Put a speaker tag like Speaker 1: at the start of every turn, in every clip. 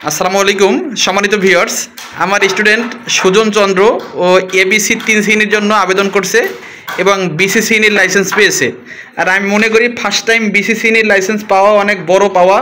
Speaker 1: আসসালামু আলাইকুম সম্মানিত ভিউয়ার্স, আমার স্টুডেন্ট সুজন চন্দ্র ও এবিসি 3 শ্রেণীর জন্য আবেদন করছে এবং বিসি শ্রেণীর লাইসেন্স পেয়েছে। আর আমি মনে করি ফার্স্ট টাইম বিসি শ্রেণীর লাইসেন্স পাওয়া অনেক বড় পাওয়া।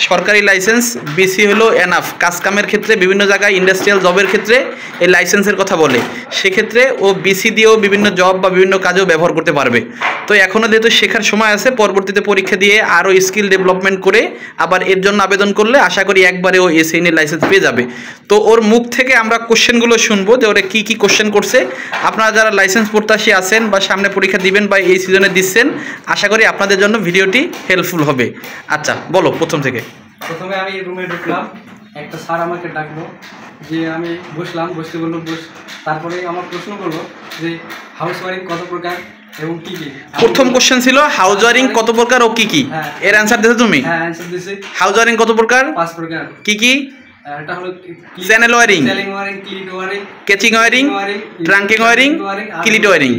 Speaker 1: সরকারি লাইসেন্স বিসি হলো এনাফ, কাজকামের ক্ষেত্রে বিভিন্ন জায়গায় ইন্ডাস্ট্রিয়াল জবের ক্ষেত্রে এই লাইসেন্সের কথা বলে, সেক্ষেত্রে ও বিসি দিয়েও বিভিন্ন জব বা বিভিন্ন কাজেও ব্যবহার করতে পারবে। তো এখনও যেহেতু শেখার সময় আছে, পরবর্তীতে পরীক্ষা দিয়ে আরও স্কিল ডেভেলপমেন্ট করে আবার এর জন্য আবেদন করলে আশা করি একবারে ও এই শ্রেণীর লাইসেন্স পেয়ে যাবে। তো ওর মুখ থেকে আমরা কোশ্চেনগুলো শুনবো যে ওরা কী কী কোশ্চেন করছে। আপনারা যারা লাইসেন্স প্রত্যাশী আছেন বা সামনে পরীক্ষা দিবেন বা এই সিজনে দিচ্ছেন, আশা করি আপনাদের জন্য ভিডিওটি হেল্পফুল হবে। আচ্ছা বলো প্রথম থেকে।
Speaker 2: প্রথমে আমি রুমে ঢুকলাম, একটা স্যার আমাকে ডাকলো, যে আমি বসলাম, বসতে বললো বস। তারপরে আমার প্রশ্ন করলো যে হাউস ওয়ারিং কত প্রকার এবং কি কি।
Speaker 1: প্রথম কোশ্চেন ছিল হাউস ওয়ারিং কত প্রকার ও কি কি। এর অ্যান্সার দিয়েছো তুমি?
Speaker 2: হ্যাঁ, অ্যান্সার দিয়েছি।
Speaker 1: হাউস ওয়ারিং কত প্রকার?
Speaker 2: 5 প্রকার।
Speaker 1: কি কি?
Speaker 2: এটা হলো
Speaker 1: channel wiring,
Speaker 2: cleat wiring,
Speaker 1: casing wiring, trunking wiring, cleat wiring,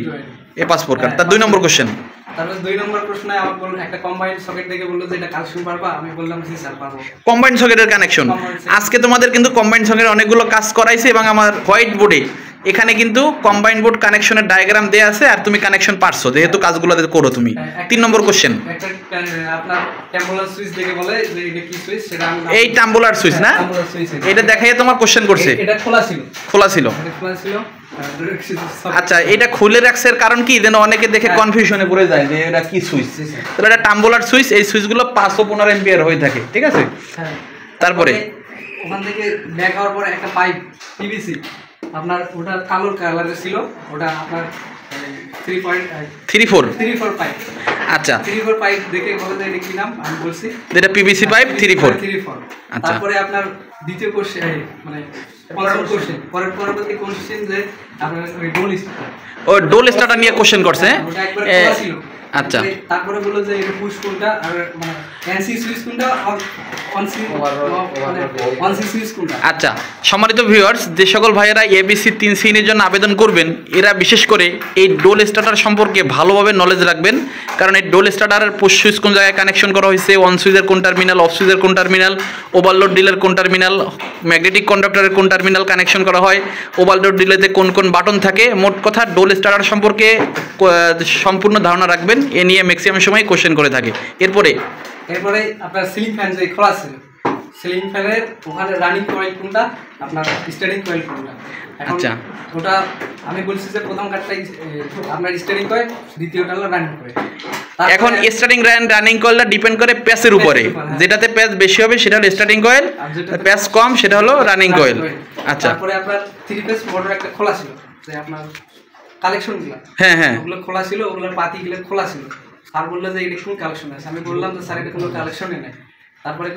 Speaker 1: এই 5 প্রকার। তার 2 নম্বর কোশ্চেন।
Speaker 2: তারপর 2 নম্বর প্রশ্নে আমার বলল একটা কম্বাইন্ড সকেট দেখে বললো যে এটা কানেকশন পারবা। আমি বললাম জি স্যার পারবো।
Speaker 1: কম্বাইন্ড সকেটের কানেকশন আজকে তোমাদের কিন্তু কম্বাইন্ড সকেটের অনেকগুলো কাজ করাইছে এবং আমার হোয়াইট বোর্ডে এখানে কিন্তু কম্বাইন্ড বোর্ড কানেকশনের ডায়াগ্রাম দেয়া আছে আর তুমি কানেকশন পারছো যেহেতু কাজগুলো করো তুমি। 3 নম্বর কোশ্চেন,
Speaker 2: একটা আপনার টাম্বুলার সুইচ দেখে বলে যে এটা কি সুইচ, সেটা আমি
Speaker 1: এই টাম্বুলার সুইচ না, এটা দেখাই তোমার কোশ্চেন করছে।
Speaker 2: এটা খোলা ছিল,
Speaker 1: খোলা ছিল। আচ্ছা, এটা খুলে রাখছে এর কারণ কি যেন অনেকে দেখে কনফিউশনে পড়ে যায় যে এটা কি সুইচ। তাহলে এটা টাম্বুলার সুইচ, এই সুইচগুলো 5 ও 15 এম্পিয়ার হয়ে থাকে, ঠিক আছে। তারপরে
Speaker 2: ওখান থেকে ব্যাক হওয়ার পরে একটা পাইপ পিভিসি, আপনার ওটা কালো কালারের ছিল, ওটা আপনার 3.34 পাইপ।
Speaker 1: আচ্ছা,
Speaker 2: 34 পাইপ দেখে বলে যে এটা কি নাম, আমি বলছি
Speaker 1: এটা পিভিসি পাইপ 34। আচ্ছা,
Speaker 2: তারপরে আপনার দ্বিতীয় কোশ্চেন মানে পরবর্তী কোশ্চেন যে আপনার ওই
Speaker 1: ডোল স্টার্টার নিয়ে কোশ্চেন করছে।
Speaker 2: ওটা একবার খোলা ছিল।
Speaker 1: আচ্ছা,
Speaker 2: তারপরে বললো যে এটা পুশ কোনটা আর মানে এনসি সুইচ কোনটা আর অনসি সুইচ কোনটা। আচ্ছা,
Speaker 1: সম্মানিত ভিউয়ার্স, যে সকল ভাইয়েরা এবিসি 3 শ্রেণীর জন্য আবেদন করবেন এরা বিশেষ করে এই ডোল স্টার্টার সম্পর্কে ভালোভাবে নলেজ রাখবেন, কারণ এই ডোল স্টার্টারের পুশ সুইচ কোন জায়গায় কানেকশন করা হয়েছে, অন সুইচের কোন টার্মিনাল, অফ সুইচের কোন টার্মিনাল, ওভারলোড ডিলের কোন টার্মিনাল, ম্যাগনেটিক কন্ডাক্টরের কোন টার্মিনাল কানেকশন করা হয়, ওভারলোড ডিলেতে কোন কোন বাটন থাকে। মোট কথা ডোল স্টার্টার সম্পর্কে সম্পূর্ণ ধারণা রাখবেন, এ নিয়ে ম্যাক্সিমাম সময় কোশ্চেন করে থাকে। এরপরে
Speaker 2: আপনার সিলিং ফ্যান যে খোলা ছিল, সিলিং ফ্যানের ওখানে রানিং কয়েল কোনটা, আপনার স্টার্টিং কয়েল কোনটা। আচ্ছা, ওটা আমি বলছি যে প্রথম কাটটাই আপনার স্টার্টিং কয়েল, দ্বিতীয়টা হলো রানিং কয়েল।
Speaker 1: এখন স্টার্টিং রানিং কয়েলটা ডিপেন্ড করে প্যাচের উপরে, যেটাতে প্যাচ বেশি হবে সেটা হলো স্টার্টিং কয়েল, প্যাচ কম সেটা হলো রানিং কয়েল। আচ্ছা,
Speaker 2: তারপরে আপনার 3 ফেজ মোটর একটা খোলা ছিল, যে আপনার কালেকশনগুলো,
Speaker 1: হ্যাঁ
Speaker 2: ওগুলো খোলা ছিল, ওগুলোর পাতিগুলো খোলা ছিল। স্যার বললো যে এটা কোন কালেকশন আছে, আমি বললাম যে স্যার এটা কোনো কালেকশনে নেই। তারপরে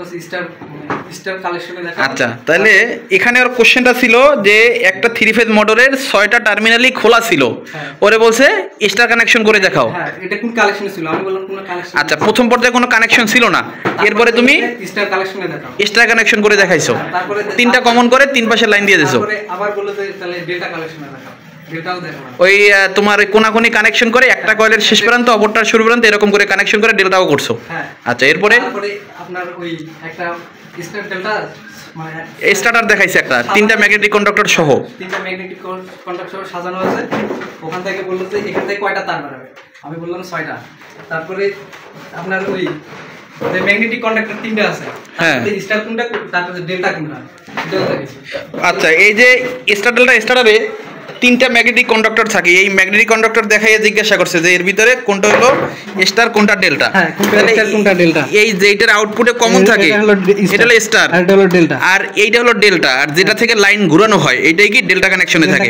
Speaker 2: স্টার কালেকশনে দেখা।
Speaker 1: আচ্ছা, তাহলে এখানে ওর কোশ্চেনটা ছিল যে একটা 3 ফেজ মোটরের 6টা টার্মিনালই খোলা ছিল, ওরে বলছে স্টার কানেকশন করে দেখাও।
Speaker 2: হ্যাঁ, এটা কোন কালেকশনে ছিল, আমি বললাম কোন কালেকশন।
Speaker 1: আচ্ছা, প্রথম পর্যায়ে কোনো কানেকশন ছিল না, এরপরে তুমি
Speaker 2: স্টার কালেকশনে দেখাও,
Speaker 1: স্টার কানেকশন করে দেখাইছো। তারপরে 3টা কমন করে 3 পাশে লাইন দিয়ে দিয়েছো।
Speaker 2: তারপরে আবার বললো যে তাহলে ডেল্টা কালেকশনে দেখাও,
Speaker 1: ওই তোমার কোনাকুনি কানেকশন করে একটা কয়েলের শেষ প্রান্ত অপরটার শুরু প্রান্ত এরকম করে কানেকশন করে ডেল্টাও করছো। আচ্ছা, এরপরে
Speaker 2: আপনার ওই একটা স্টার ডেল্টা মানে
Speaker 1: স্টার্টার দেখাইছে একটা 3টা ম্যাগনেটিক কন্ডাক্টর সহ,
Speaker 2: 3টা ম্যাগনেটিক কন্ডাক্টর সাজানো আছে। ওখান থেকে বললো যে এখান থেকে কয়টা তার বেরোবে, আমি বললাম 6টা। তারপরে আপনার ওই ম্যাগনেটিক কন্ডাক্টর 3টা আছে, স্টার কোনটা, তারপরে ডেল্টা কোনটা।
Speaker 1: আচ্ছা, এই যে স্টার ডেল্টা স্টার্টারে 3টা ম্যাগনেটিক কন্ডাক্টর থাকে, এই ম্যাগনেটিক কন্ডাক্টর দেখাইয়া জিজ্ঞাসা করছে যে এর ভিতরে কোনটা হলো স্টার কোনটা ডেল্টা।
Speaker 2: কোনটা ডেল্টা,
Speaker 1: এই যেটার আউটপুটে কমন থাকে এটা হলো স্টার আর এইটা হলো ডেল্টা, আর যেটা থেকে লাইন ঘোরানো হয় এইটাই কি ডেল্টা কানেকশনে থাকে।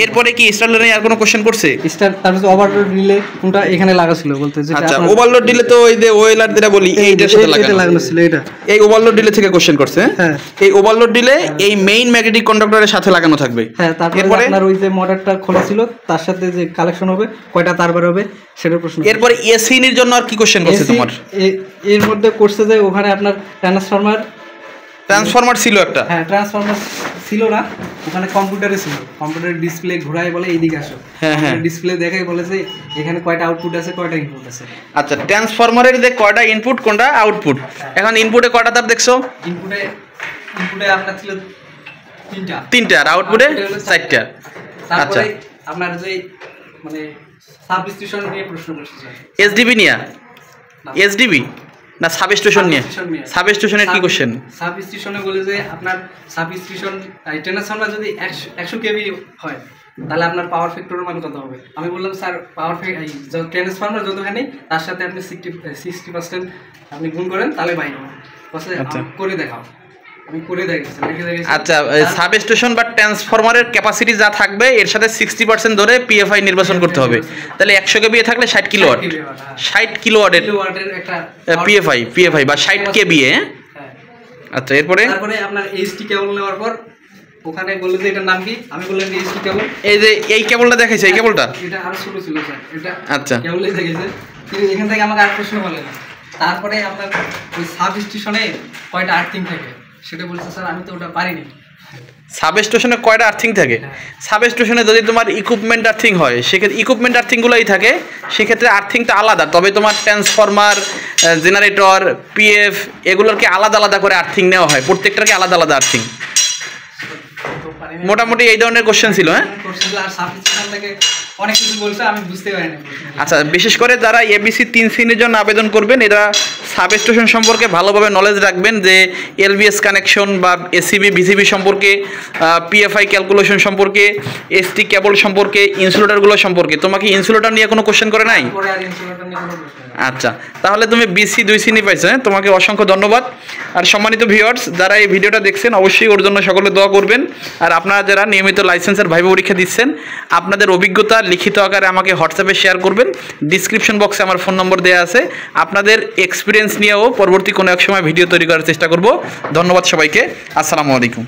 Speaker 1: এরপরে কি স্টার লাইনে আর কোনো কোশ্চেন করছে?
Speaker 2: স্টার তারপর ওভারলোড দিলে কোনটা এখানে লাগা ছিল বলতে যে।
Speaker 1: আচ্ছা, ওভারলোড দিলে তো ওই যে ওয়েলার যেটা বলি এইটার সাথে লাগানো ছিল, এটা এই ওভারলোড দিলে থেকে কোশ্চেন করছে। এই ওভারলোড দিলে এই মেইন ম্যাগনেটিক কন্ডাক্টরের সাথে লাগানো থাকবে।
Speaker 2: হ্যাঁ, তারপরে আপনার ওই যে মোটরটা খোলা ছিল তার সাথে যে কালেকশন হবে কয়টা তার বের হবে সেটার প্রশ্ন।
Speaker 1: এরপরে এসির জন্য আর কি কোশ্চেন করছে তোমার?
Speaker 2: এর মধ্যে করছে যে ওখানে আপনার ট্রান্সফরমার ছিল একটা। হ্যাঁ, ট্রান্সফরমার ছিল না, ওখানে কম্পিউটারে ছিল, কম্পিউটারের ডিসপ্লে ঘোরায় বলে এইদিকে আসো। হ্যাঁ, ডিসপ্লে দেখাই বলে যে এখানে কয়টা আউটপুট আছে কয়টা ইনপুট আছে।
Speaker 1: আচ্ছা, ট্রান্সফরমারের যে কয়টা ইনপুট কোনটা আউটপুট, এখন ইনপুটে কয়টা তার দেখছো?
Speaker 2: ইনপুটে ইনপুটে আপনার ছিল
Speaker 1: তিনটা আর আউটপুটে 4টা। আচ্ছা,
Speaker 2: আপনার যে মানে সাবস্টিটিউশন নিয়ে প্রশ্ন করছে স্যার।
Speaker 1: এসডিবি নিয়ে, এসডিবি না সাবস্টিটিউশন নিয়ে? সাবস্টিটিউশনের কি কোশ্চেন?
Speaker 2: সাবস্টিটিউশনে বলে যে আপনার সাবস্টিটিউশন ট্রান্সফরমার যদি 100 কেভি হয় তাহলে আপনার পাওয়ার ফ্যাক্টরের মান কত হবে? আমি বললাম স্যার পাওয়ার ট্রান্সফরমার যতখানি তার সাথে আপনি 60% আপনি গুণ করেন তাহলে বাইরে হবে। করে দেখাও, আমি করে দেখাচ্ছি।
Speaker 1: আচ্ছা, সাবস্টেশন বা ট্রান্সফরমারের ক্যাপাসিটি যা থাকবে এর সাথে 60% ধরে পিএফআই নির্বাচন করতে হবে। তাহলে 100 কেবিএ থাকলে 60 কিলোওয়াট, 60 কিলোওয়াটের একটা পিএফআই বা 60 কেবিএ। আচ্ছা, তারপরে
Speaker 2: আপনার এইচটি কেবল নেওয়ার পর ওখানে বলে যে এটার নাম কি, আমি বললাম এইচটি কেবল।
Speaker 1: এই যে এই কেবলটা দেখাইছে, এই কেবলটা
Speaker 2: এটা আরো ছোট ছিল স্যার, এটা
Speaker 1: আচ্ছা
Speaker 2: কেবলই দেখাইছে। কিন্তু এখান থেকে আমাকে আর প্রশ্ন বলে না। তারপরে আপনার ওই সাবস্টেশনে কয়টা আর্থিং থাকে সেটা বলছে স্যার, আমি তো ওটা পারিনি।
Speaker 1: সাবস্টেশনে কয়টা আর্থিং থাকে? সাবস্টেশনে যদি তোমার ইকুইপমেন্ট আর্থিং হয় সেক্ষেত্রে ইকুইপমেন্ট আর্থিংগুলোই থাকে, সেক্ষেত্রে আর্থিংটা আলাদা। তবে তোমার ট্রান্সফরমার, জেনারেটর, পিএফ এগুলোকে আলাদা আলাদা করে আর্থিং নেওয়া হয়, প্রত্যেকটাকে আলাদা আলাদা আর্থিং। মোটামুটি এই ধরনের কোশ্চেন ছিল। হ্যাঁ,
Speaker 2: অনেক কিছু বলছে, আমি বুঝতে পারিনি।
Speaker 1: আচ্ছা, বিশেষ করে যারা এবিসি 3 শ্রেণীর জন্য আবেদন করবেন এরা সাবস্টেশন সম্পর্কে ভালোভাবে নলেজ রাখবেন, যে এলবিএস কানেকশন বা এসিবি ভিসিবি সম্পর্কে, পিএফআই ক্যালকুলেশন সম্পর্কে, এসটি কেবল সম্পর্কে, ইনসুলেটরগুলো সম্পর্কে। তোমাকে ইনসুলেটর নিয়ে কোনো কোশ্চেন করে নাই? আচ্ছা, তাহলে তুমি বিসি 2 শ্রেণী পাইছো। হ্যাঁ, তোমাকে অসংখ্য ধন্যবাদ। আর সম্মানিত ভিউয়ার্স, যারা এই ভিডিওটা দেখছেন অবশ্যই ওর জন্য সকলে দোয়া করবেন। আর আপনারা যারা নিয়মিত লাইসেন্সের ভাইভা পরীক্ষা দিচ্ছেন আপনাদের অভিজ্ঞতা লিখিত আকারে আমাকে হোয়াটসঅ্যাপে শেয়ার করবেন। ডিসক্রিপশন বক্সে আমার ফোন নম্বর দেওয়া আছে। আপনাদের এক্সপিরিয়েন্স নিয়েও পরবর্তী কোনো এক সময় ভিডিও তৈরি করার চেষ্টা করব। ধন্যবাদ সবাইকে। আসসালামু আলাইকুম।